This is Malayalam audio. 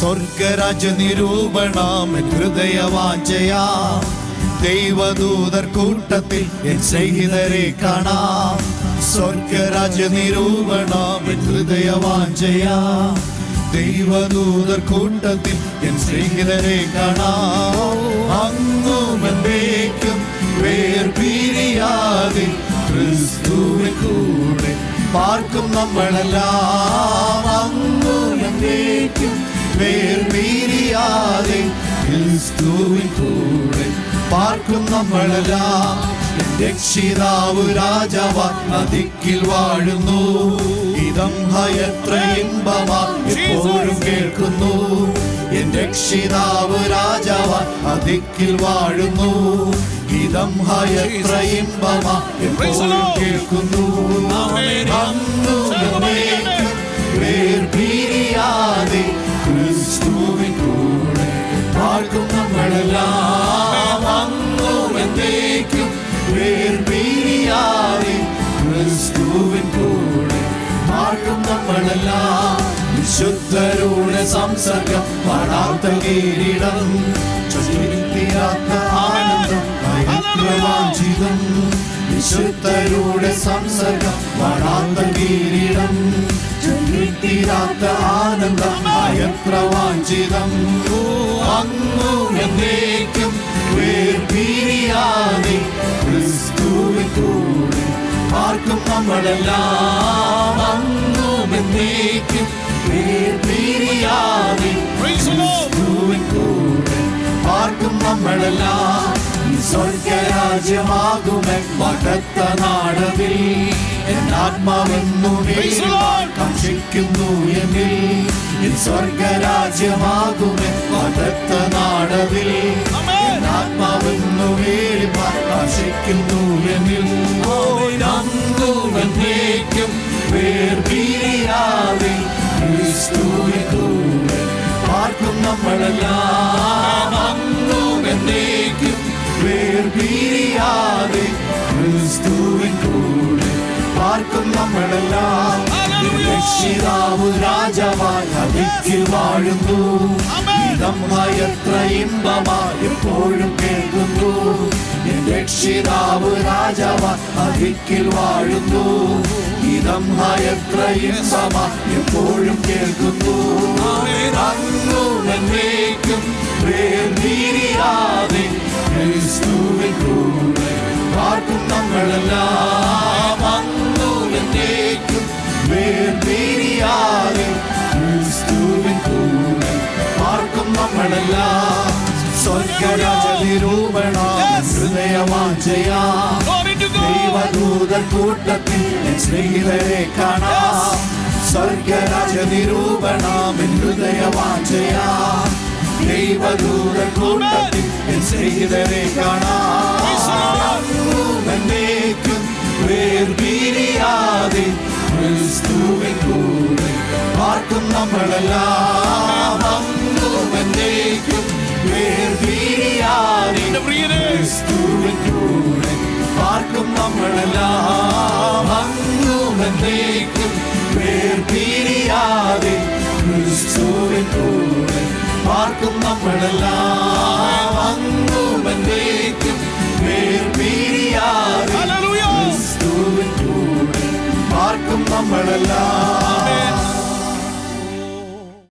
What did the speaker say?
സ്വർഗരാജ്യ നിരൂപണം ഹൃദയവാഞ്ചയാ, ദൈവദൂതർ കൂട്ടത്തിൽ എൻ സ്നേഹിതരെ കാണാം. സ്വർഗരാജ്യ നിരൂപണം ഹൃദയവാഞ്ചയാ, ദൈവദൂതർ കൂട്ടത്തിൽ എൻ സ്നേഹിതരെ കാണാം. അങ്ങുമെന്നേക്കും വേർപിരിയാതെ ക്രിസ്തുവിൻ കൂടെ പാർക്കും നമ്മളെല്ലാം. അങ്ങുമെന്നേക്കും വേർപിരിയാതെ ക്രിസ്തുവിൻ കൂടെ പാർക്കും നമ്മളെല്ലാം. രക്ഷിതാവ് രാജാവാ അതിക്കിൽ വാഴുന്നു, ഇതം എത്ര ഇമ്പമാ എപ്പോഴും കേൾക്കുന്നു. എൻ രക്ഷിതാവ് രാജാവാ അതിക്കിൽ വാഴുന്നു, ഇതം എത്ര ഇമ്പമാ എപ്പോഴും കേൾക്കുന്നു. അങ്ങുമെന്നേക്കും വേർപിരിയാതെ ക്രിസ്തുവിൻ കൂടെ പാർക്കും നമ്മളെല്ലാം. അങ്ങുമെന്നേക്കും വേർപിരിയാതെ ക്രിസ്തുവിൻ കൂടെ പാർക്കും നമ്മളെല്ലാം. വിശുദ്ധരുടെ സംസർഗം പാടാത്ത കിരീടം, ചൊല്ലിത്തീരാത്ത ആനന്ദം വാഞ്ചിതം. വിശുദ്ധരുടെ സംസർഗം പാടാത്ത കിരീടം, ചൊല്ലിത്തീരാത്ത ആനന്ദം എത്ര വാഞ്ചിതം. അങ്ങുമെന്നേക്കും വേർപിരിയാതെ ക്രിസ്തുവിൻ കൂടെ പാർക്കും നമ്മളെല്ലാം. അങ്ങുമെന്നേക്കും വേർപിരിയാതെ ക്രിസ്തുവിൻ കൂടെ പാർക്കും നമ്മളെല്ലാം. സ്വർഗരാജ്യമാകുമെ വടത്ത നാടതിൽ എന്നാത്മാവെന്നുമേ കാക്ഷിക്കുന്നു എന്നിൽ. സ്വർഗരാജ്യമാകുമെ വടത്ത നാടതിൽ എന്നാത്മാവെന്നുമേ കാക്ഷിക്കുന്നു എന്നിൽ. അങ്ങുമെന്നേക്കും വേർപിരിയാതെ ക്രിസ്തുവിൻ കൂടെ പാർക്കും നമ്മളെല്ലാം. അങ്ങുമെന്നേക്കും വേർപിരിയാതെ ക്രിസ്തുവിൻ കൂടെ പാർക്കും നമ്മളെല്ലാം. രക്ഷിതാവ് രാജാവായി അതിക്കിൽ വാഴുന്നു, ഇതം എത്ര ഇമ്പമായി എപ്പോഴും കേൾക്കുന്നു. എൻ രക്ഷിതാവ് രാജാവായി അതിക്കിൽ വാഴുന്നു, ഇതം എത്ര ഇമ്പമായി എപ്പോഴും കേൾക്കുന്നു. അങ്ങുമെന്നേക്കും വേർപിരിയാതെ ക്രിസ്തുവിൻ കൂടെ പാർക്കും നമ്മളെല്ലാം. അങ്ങുമെന്നേക്കും വേർപിരിയാതെ ക്രിസ്തുവിൻ കൂടെ പാർക്കും നമ്മളെല്ലാം. സ്വർഗരാജ്യ നിരൂപണം ഹൃദയവാഞ്ചയാ, ദൈവദൂതർ കൂട്ടത്തിൽ സ്നേഹിതരെ കാണാം. സ്വർഗരാജ്യ നിരൂപണം ഹൃദയവാഞ്ചയാ, ദൈവദൂതർ കൂട്ടത്തിൽ സ്നേഹിതരെ കാണാം. അങ്ങുമെന്നേക്കും വേർപിരിയാതെ ക്രിസ്തുവിൻ കൂടെ പാർക്കും നമ്മളെല്ലാം. അങ്ങുമെന്നേക്കും വേർപിരിയാതെ ക്രിസ്തുവിൻ കൂടെ പാർക്കും നമ്മളെല്ലാം. അങ്ങുമെന്നേക്കും വേർപിരിയാതെ ക്രിസ്തുവിൻ കൂടെ പാർക്കും നമ്മളെല്ലാം. അങ്ങുമെന്നേക്കും വേർപിരിയാതെ ക്രിസ്തുവിൻ കൂടെ പാർക്കും നമ്മളെല്ലാം.